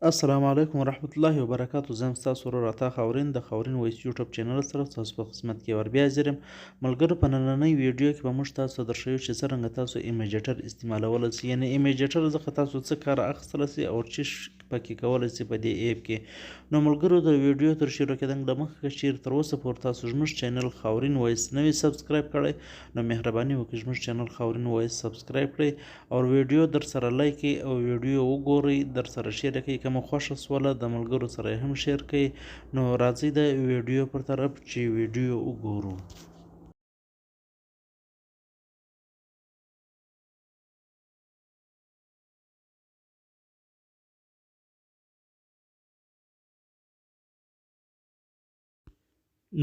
السلام علیکم ورحمت الله وبرکاتو. زه یم ستاسو ورور عطا خاورین د خاورین وایس یوټیوب چینل سره ستاسو په خدمت کې ور بیا حاضر یم. ملګرو، په نننۍ ویډیو کې به موږ تاسو ته درښیو چې څرنګه تاسو ایمیجیټر استعمالولی سئ. یعنې ایمیجیټر څخه تاسو څه کار اخیستلی سئ او څه پکې کولی سئ په دې ایپ کې. نو ملګرو، د ویډیو تر شروع کېدنګ دمخه که چیرې تر اوسه پورې تاسو زموږ چینل خاورین وایس نه وي سبسکرایب کړی، نو مهرباني وکړئ زموږ چینل خاورین وایس سبسکرایب کړئ او ویډیو در سره لایک کړئ او ویډیو وګورئ، در سره شیر کړئ. که مو خوښه سوله د ملګرو سره هم شیر کړئ. نو راځئ د ویډیو پر طرف چې ویډیو وګورو.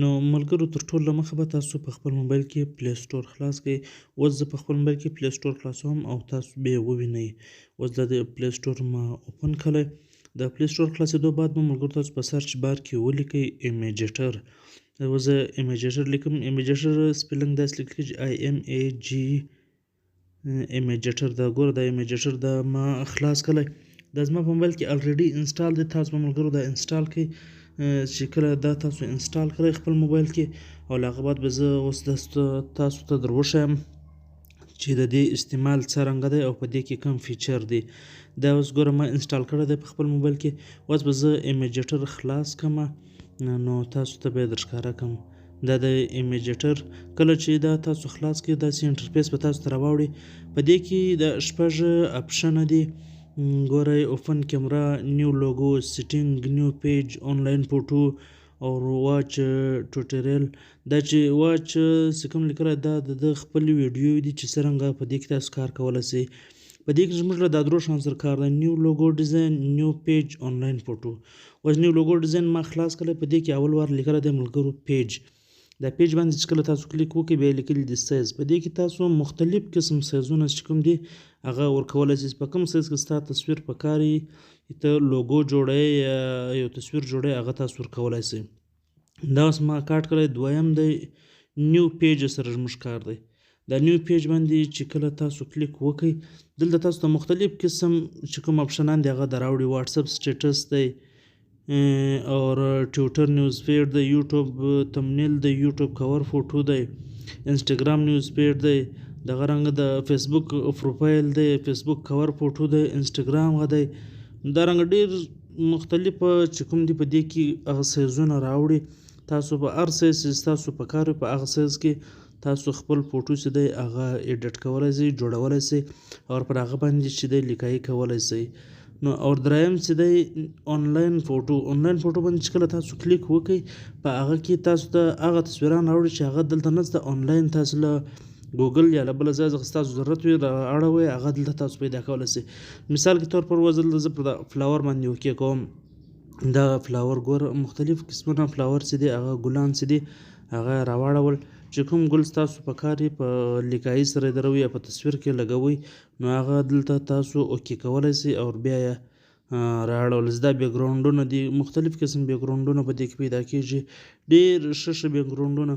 نو ملګرو، تر ټولو مخه به تاسو په خپل موبایل کې پلی سټور خلاص کړئ. اوس زه په خپل موبایل کې پلی سټور خلاصوم او تاسو به یې ووینئ. اوس د پلی سټور ما اوپن کړی. د پلی سټور خلاصېدو بعد به ملګرو تاسو په سرچ بار کې ولیکئ ایمیجیټر. اوس زه ایمیجیټر لیکم. ایمیجیټر سپیلنګ داسې لیکل کېږي IMAG ایمیجیټر. دا ګوره دا ایمیجیټر دا ما خلاص کړی. دا زما په موبایل کې الریډي انسټال دی. تاسو به ملګرو دا انسټال کړئ. چې کله دا تاسو انسټال کړئ خپل موبایل کې او له هغه بعد به زه اوس تاسو ته در وښیم چې د دې استعمال څرنګه دی او په دې کې کوم فیچر دی. دا اوس ګوره ما انسټال کړی دی په خپل موبایل کې. اوس به زه ایمیجیټر خلاص کړم نو تاسو ته به یې در ښکاره کړم. دا د ایمیجیټر کله چې دا تاسو خلاص کړئ داسې انټرفیس به تاسو ته راوړي. په دې کې د شپږ اپشنه دي. ګورئ اوپن کیمرا، نیو لوګو، سیټینګ، نیو پیج، آنلاین فوټو او واچ ټوټوریال. دا چې واچ چې کوم لیکلی دا د خپل ویډیو دي چې څرنګه په دې کې تاسو کار کولی سئ. په دې کې زموږ له دا درو شیانو سره کار دی: نیو لوګو ډیزاین، نیو پیج، آنلاین فوټو. اوس نیو لوګو ډیزاین ما خلاص کړی. په دې کې اول وار لیکلی دی ملګرو پیج. دا پیج باندې چې کله تاسو کلیک وکړئ بیا یې لیکلي دي سایز. په دې کې تاسو مختلف قسم سایزونه چې کوم دي هغه ورکولی سئ. په کوم سایز کې ستا تصویر په کار وي، ته لوګو جوړوې یا یو تصویر جوړوې، هغه تاسو ورکولی سئ. دا اوس ما کاټ کړی. دویم دی نیو پیج سره زموږ کار دی. دا نیو پیج باندې چې کله تاسو کلیک وکړئ دلته تاسو ته مختلف قسم چې کوم اپشنان دي هغه در راوړي. واتساپ سټیټس دی اور ټویټر نیوز فیډ دی، یوټیوب تمنیل دی، یوټیوب کور فوټو دی، انسټاګرام نیوز فیډ دی، دغه رنګه د فیسبوک پروفایل دی، فیسبوک کور فوټو دی، انسټاګرام دی. دا رنګه ډېر مختلف چې کوم دي په دې کې هغه سایزونه راوړي. تاسو په هر سایز چې ستاسو په کار وي په هغه سایز کې تاسو خپل فوټو چې دی هغه ایډیټ کولی سئ، جوړولی سئ او پر هغه باندې چې دی لیکایي کولی سئ. نو اور دریم چې دی آنلاین فوټو. آنلاین فوټو باندې چې کله تاسو کلیک وکړئ په هغه کې تاسو ته هغه تصویران راوړي چې هغه دلته نشته. آنلاین تاسو له ګوګل یا له بله ځای څخه ستاسو ضرورت وي را اړوئ، هغه دلته تاسو پیدا کولی سئ. مثال کې طور پر دلته زه په فلاور باندې اوکې کوم. دا فلاور ګوره مختلف قسمونه فلاور چې دي هغه ګلان چې دي هغه راواړول. چې کوم ګل ستاسو په کار وي په لیکایي سره یې دروئ یا په تصویر کې لګوئ نو هغه دلته تاسو اوکې کولی سئ او بیا یې رااړول. دا بیکګراونډونه دي، مختلف قسم بیکګراونډونه په دې کې پیدا کېږي. ډېر ښه بیکګراونډونه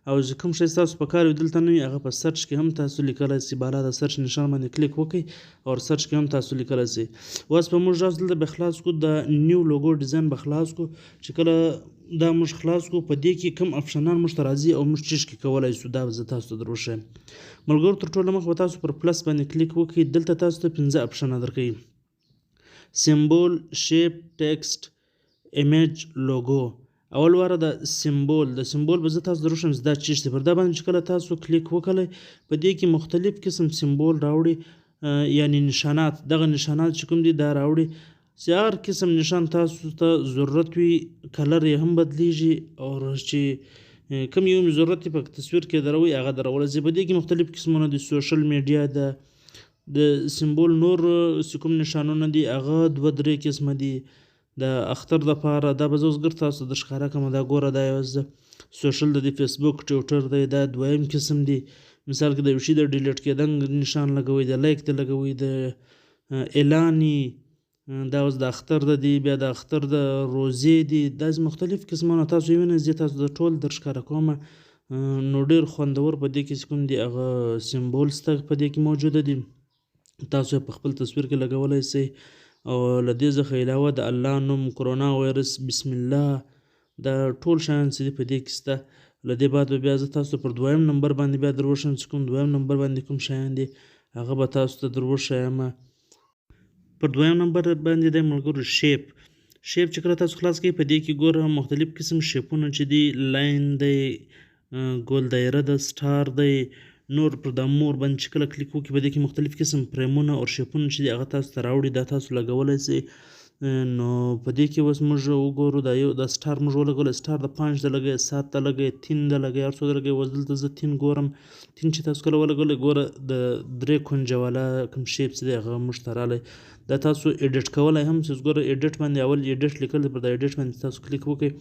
او چې کوم شی ستاسو په کار وي دلته نه وي هغه په سرچ کې هم تاسو لیکلی سئ. بالا د سرچ نښان باندې کلیک وکړئ او سرچ کې هم تاسو لیکلی سئ. اوس به موږ راځو دلته به خلاص کړو. د نیو لوګو ډیزاین به خلاص کړو. چې کله دا موږ خلاص کړو په دې کې کوم اپشنان موږ ته راځي او موږ چیش کې کولی شو دا به زه تاسو ته در وښیم. ملګرو، تر ټولو مخکې به تاسو پر پلس باندې کلیک وکړئ. دلته تاسو ته 15 اپشنه درکوي: سمبول، شیپ، ټیکسټ، ایمیج، لوګو. اول واره د سمبول. د سمبول به زه تاسو در وښیم چې دا چیش دی. پر دا باندې چې کله تاسو کلیک وکړئ په دې کې مختلف قسم سمبول راوړي، یعنې نشانات. دغه نشانات چې کوم دي دا راوړي چې هر قسم نشان تاسو ته ضرورت وي کلر یې هم بدلیږي او چې کوم یو مې ضرورت وي په تصویر کې دروئ هغه درولی سئ. په دې کې مختلف قسمونه دي. سوشل میډیا ده. د سمبول نور چې کوم نشانونه دي هغه 2-3 قسمه دي. د اختر دپاره دا به زه اوس ګر تاسو در ښکاره کړم. دا ګوره دا یو سوشل د فیسبوک ټویټر دی. دا دویم قسم دی. مثال کې د یو شي د ډیلیټ کېدنګ نشان لګوئ، د لایک ته لګوئ، د اعلاني. دا اوس د اختر د دی، بیا د اختر د روزې دي. داسې مختلف قسمونه تاسو ووینئ. زه تاسو د ټول در ښکاره کومه. نو ډېر خوندور په دې کې چې کوم دي هغه سمبول شته په دې کې موجوده دي. تاسو یې په خپل تصویر کې لګولی سئ او له دې څخه علاوه د الله نوم، کرونا وایرس، بسم الله، دا ټول شیان چې دي په دې کې شته. له دې بعد به بیا زه تاسو ته پر 2م نمبر باندې بیا در وښیم چې کوم 2م نمبر باندې کوم شیان دي هغه به تاسو ته در وښیمه. پر 2م نمبر باندې دی ملګرو شیپ چې کله تاسو خلاص کړئ په دې کې ګوره مختلف قسم شیپونه چې دي، لاین دی، ګول دایره ده، سټار دی، نور پر دا مور باندې چې کله کلیک وکړئ په دې کې مختلف قسم فریمونه او شیپونه چې دي هغه تاسو ته راوړي، دا تاسو لګولی سئ. نو په دې کې اوس موږ وګورو دا سټار موږ ولګولی، سټار د 5 ته لګئ، 7 ته لګئ، 3 ته لګئ، هر څو ته لګئ. اوس دلته زه 3 ګورم، 3 چې تاسو کله ولګولی ګوره د 3 کونجه والا کوم شیپ چې دی هغه موږ ته راغلی. دا تاسو ایډیټ کولی هم چې ګوره ایډیټ باندې اول ایډیټ لیکل دی، پر دا ایډیټ باندې تاسو کلیک وکړئ.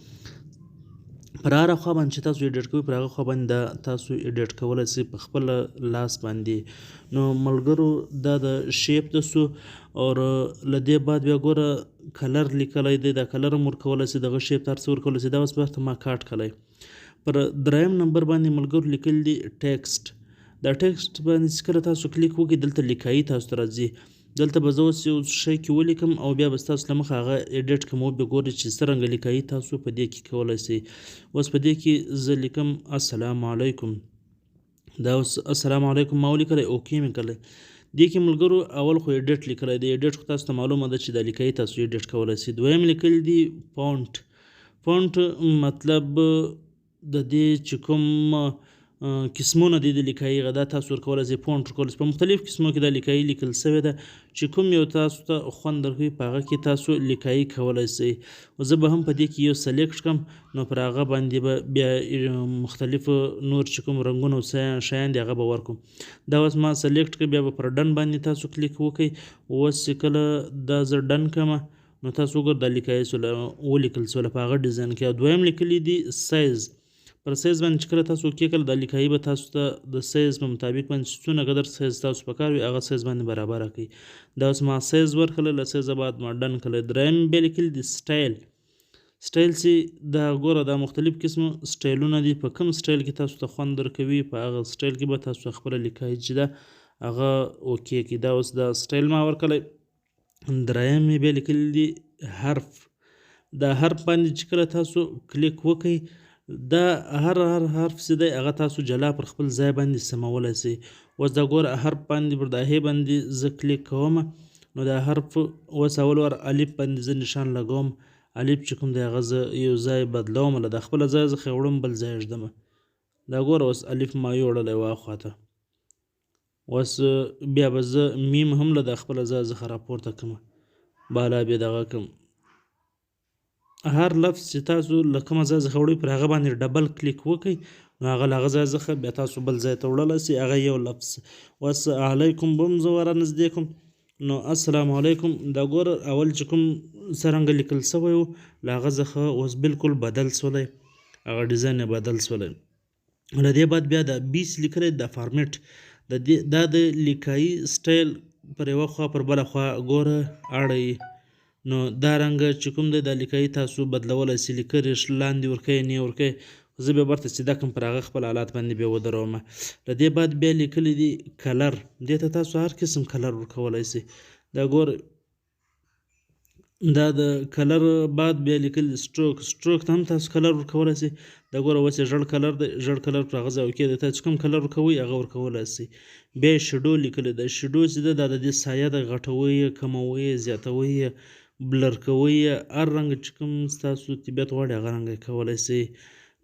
پر هره خوا باندې چې تاسو ایډیټ کوئ پر هغه خوا باندې دا تاسو ایډیټ کولی سئ په خپله لاس باندې. نو ملګرو دا د شیپ د سو. او له دې بعد بیا ګوره کلر لیکلی دی، دا کلر هم ورکولی سئ، دغه شیپ ته هر څه ورکولی سئ. دا اوس بیرته ما کاټ کړی. پر 3م نمبر باندې ملګرو لیکل دي ټیکسټ. دا ټیکسټ باندې چې کله تاسو کلیک وکړئ دلته لیکایي تاسو ته راځي. دلته به زه اوس یو شی کې ولیکم او بیا به ستاسو له مخې هغه ایډیټ کوم او بیا ګورئ چې څرنګه لیکایي تاسو په دې کې کولی سئ. اوس په دې کې زه لیکم السلام علیکم. دا اوس السلام علیکم ما ولیکلی، اوکې مې کړلی. دې کې ملګرو اول خو ایډیټ لیکلی دی، ایډیټ خو تاسو ته معلومه ده چې دا لیکایي تاسو ایډیټ کولی سئ. 2م لیکل دي فونټ. فونټ مطلب د دې چې کوم قسمونه دي د لیکایي هغه دا تاسو ورکولی سئ، فونټ ورکولی سئ. په مختلف قسمو کې دا لیکایي لیکل سوې ده چې کوم یو تاسو ته خوند درکوي په هغه کې تاسو لیکایي کولی سئ. زه به هم په دې کې یو سلیکټ کړم، نو پر هغه باندې به بیا مختلفو نور چې کوم رنګونه او شیان دي هغه به ورکړم. دا اوس ما سلیکټ کړ، بیا به پر ډن باندې تاسو کلیک وکړئ. اوس چې کله دا زه ډن کړمه نو تاسو وګورئ دا لیکایي ولیکل سوله په هغه ډیزاین کې. او 2م لیکلي دي سایز. پر سایز باندې چې کله تاسو اوکې کړل دا لیکایي به تاسو ته د سایز په مطابق باندې څونه قدر سایز تاسو پکار وي هغه سایز باندې برابره کړئ. دا اوس ما سایز ورکړله، له سایزه بعد ما ډن کړلی. 3م بیا لیکلي دي سټایل. سټایل چې دا ګوره دا مختلف قسمه سټایلونه دي، په کوم سټایل کې تاسو ته خوند درکوي په هغه سټایل کې به تاسو خپله لیکایي چې ده هغه اوکې کړئ. دا اوس دا سټایل ما ورکړلی. 3م یې بیا لیکلي دي حرف. دا حرف باندې چې کله تاسو کلیک وکړئ دا هر حرف چې دی هغه تاسو جلا پر خپل ځای باندې سمولی سئ. اوس دا ګوره حرف باندې پر دا هې باندې زه کلیک کومه نو دا حرف اوس اول وار الف باندې زه نشان لګوم. الف چې کوم دی هغه زه یو ځای بدلوم، له د خپله ځای څخه یې وړم بل ځای ږدمه. دا ګوره اوس الف ما یوړلی واخواته. اوس بیا به زه میم هم له د خپله ځای څخه راپورته کړمه، بالا بیا دغه کړم. هر لفظ چې تاسو له کومه ځای څخه وړئ پر هغه باندې ډبل کلیک وکړئ نو هغه له هغه ځای څخه بیا تاسو بل ځای ته وړلی سئ، هغه یو لفظ. اوس علیکم به هم زه ورنږدې کړم نو السلام علیکم. دا ګوره اول چې کوم څرنګه لیکل سوی و له هغه څخه اوس بالکل بدل سولی، هغه ډیزاین یې بدل سولی. له دې بعد بیا دا 20 لیکلی دا فارمیټ. دا د لیکایي سټایل پر یوه خوا پر بله خوا ګوره اړوي. نو دا رنګه چې کوم دی دا لیکایي تاسو بدلولی سئ، لیکرې لاندې ورکوئ نه یې ورکوئ. زه بیا برته چې دا کوم پر هغه خپل حالات باندې بیا ودرومه. له دې بعد بیا لیکلی دي کلر. دې ته تاسو هر قسم کلر ورکولی سئ. دا ګوره دا د کلر بعد بیا لیکل دي سټروک. سټروک ته هم تاسو کلر ورکولی سئ. دا ګوره اوس یې ژړ کلر دی، ژړ کلر پر هغه ځای اوکې دی. تاسو کوم کلر ورکوئ هغه ورکولی سئ. بیا یې شیډو لیکلی دی. شیډو چې ده دا د دې سایه ده، غټوئ یې، کموئ یې، زیاتوئ یې، بلر کوئ یې، هر رنګ چې کوم ستاسو طبیعت غواړي هغه رنګ یې کولی سئ.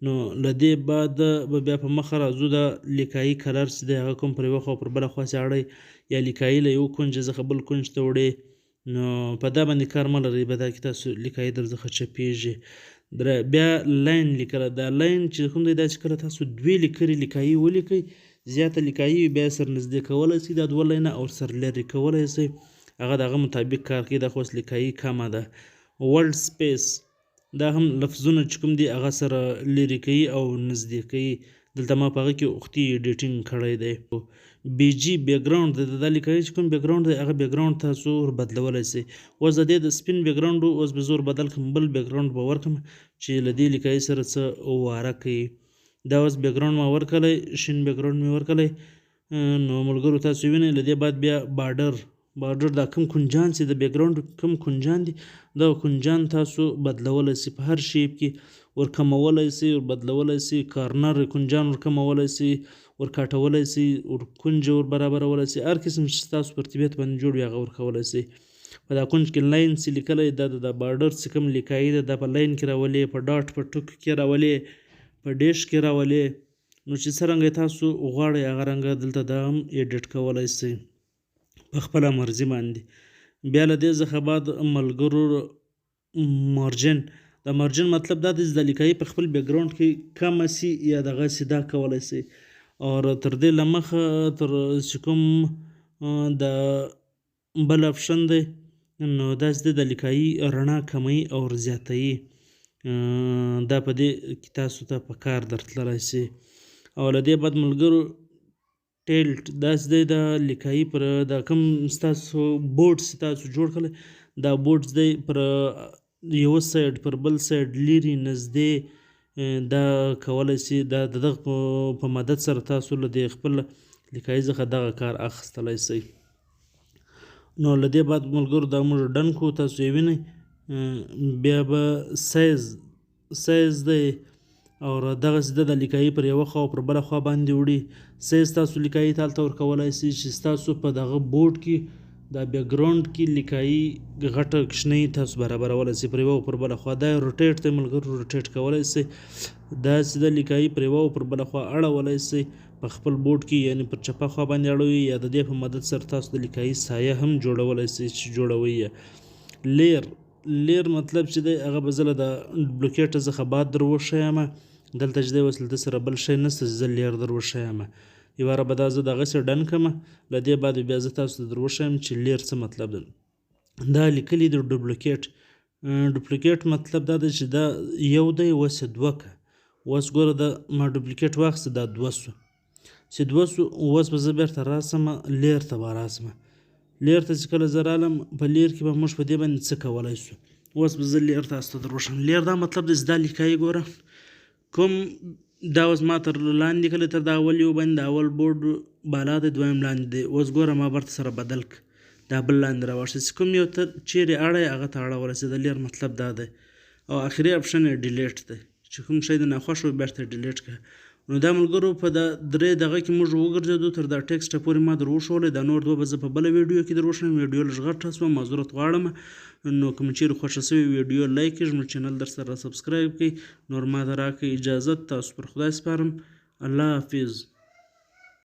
نو له دې بعد به بیا په مخه راځو. دا لیکایي کلر چې دی هغه کوم پر یوه خوا پر بله خوا چې اړئ یا لیکایي له یو کونج څخه بل کونج ته وړئ نو په دا باندې کار مه لرئ، په دا کې تاسو لیکایي در څخه چپېږي. بیا لاین لیکله. دا لاین چې کوم دی دا چې کله تاسو 2 لیکرې لیکایي ولیکئ زیاته لیکایي وي بیا سر نږدې کولی سئ، دا 2 لاینه او سر لرې کولی سئ، هغه د هغه مطابق کار کوي. دا خو اوس لیکایي کمه ده. ورډ سپیس دا هم لفظونه چې کوم دي هغه سره لرې کوي او نږدې کوي. دلته ما په هغه کې اختي ایډیټینګ کړی دی. بی جي بیکګراوند دی. دا لیکایي چې کوم بیکګراوند دی هغه بیکګراوند تاسو ور بدلولی سئ. اوس د دې د سپین بیکګراوند اوس به زه ور بدل کړم، بل بیکګراوند به ورکړم چې له دې لیکایي سره څه واره کوي. دا اوس بیکګراوند ما ورکړی، شین بیکګراوند مې ورکړی. نو ملګرو تاسو وینئ له دې بعد بیا بارډر. بارډر دا کوم کنجان چې د بیک ګراوند کوم کنجان دي دا کنجان تاسو بدلولی سي په هر شیپ کې ور کمولی سي ور بدلولی سي کارنر کنجان ور کمولی سي ور کاټولی سي ور کنج ور برابرولی سي هر قسم چې ستاسو پر طبیعت باندې جوړ وي هغه ورکولی سي په دا کنج کې لاین چې لیکلی دا د بارډر چې کوم لیکایي ده دا په لاین کې راولې په ډاټ په ټکو کې راولې په ډیش کې راولې نو چې څرنګه تاسو غواړئ هغه رنګه دلته دا هم ایډیټ کولی سئ په خپله مرضي باندې. بیا له دې څخه بعد ملګرو مارجن د مارجن مطلب دا دی چې د لیکایي په خپل بیک ګراوند کې کمه سي یا دغسې دا کولی سئ او تر دې له مخه تر چې کوم د بل اپشن دی نو داسې دی د لیکایي رڼا کموي او زیاتوي دا په دې کې تاسو ته په کار درتللی سي او له دې بعد ملګرو ټیلټ داسې دی د لیکایي پر دا کوم ستاسو بورډز تاسو جوړ کړی دا بورډز دی پر یوه سایډ پر بل سایډ لیرې نږدې دا کولی سي دا د دغه په مدد سره تاسو له دې خپل لیکایي څخه دغه کار اخیستلی سئ. نو له دې بعد ملګرو دا موږ ډن کړو تاسو یې وینئ بیا به سایز دی او دغسې د لیکایي پر یوه خوا او پر بله خوا باندې وړي سایز تاسو لیکایي ته هلته ورکولی سئ چې ستاسو په دغه بورډ کې دا بیک ګراوند کې لیکایي غټه کوچنۍ تاسو برابرولی سئ پر یوه او پر بله خوا دا روټیټ دی ملګرو روټیټ کولی سئ داسې د لیکایي پر یوه او پر بله خوا اړولی سئ په خپل بورډ کې یعنې پر چپه خوا باندې اړوي یا د دې په مدد سره تاسو د لیکایي سایه هم جوړولی سئ چې جوړوئ یې. لیر مطلب چې دی هغه به زه له د ډوپلیکیټ څخه بعد در وښیم دلته چې دی اوس له ده سره بل شی نشته چې زه لیر در وښیم یوه واره به دا زه دغسې ډن کړم له دې بعد بیا زه تاسو ته در وښیم چې لیر څه مطلب ده دا لیکلي د ډوپلیکیټ مطلب دا دی چې دا یو دی اوس یې دوه که اوس ګوره د ما ډوپلیکیټ واخیسته دا دوه سو چې دوه سو اوس به زه بیرته راسم لیر ته به راسم لیر ته چې کله زه رالم په لیر کې به موږ په دې باندې څه کولی سو اوس به زه لیر تاسو ته در وښیم لیر دا مطلب دی چې دا لیکایي ګوره کوم دا اوس ما تر لاندې کله تر د اول یو باندې د اول بورډ بالا دی دویم لاندې دی اوس ګوره ما برته سره بدل که دا بل لاندې راواخیست چې کوم یو ته چیرې اړی هغه ته اړولی سي د لیر مطلب دا دی او آخري اپشن یې ډیلیټ دی چې کوم شی د ناخوښ وي بیرته یې ډیلیټ کړه. نو دا ملګرو په دا درې دغه کې موږ وګرځېدو تر دا ټیکسټه پورې ما در وښولی دا نور دوه به زه په بله ویډیو کې در وښیم ویډیو لږ غټه شوه معذرت غواړم نو کوم چیرې خوښه شوې ویډیو لایک کړئ زموږ چینل در سره سبسکرایب کړئ نور ما ته راکړئ اجازت تاسو پر خدای سپارم الله حافظ.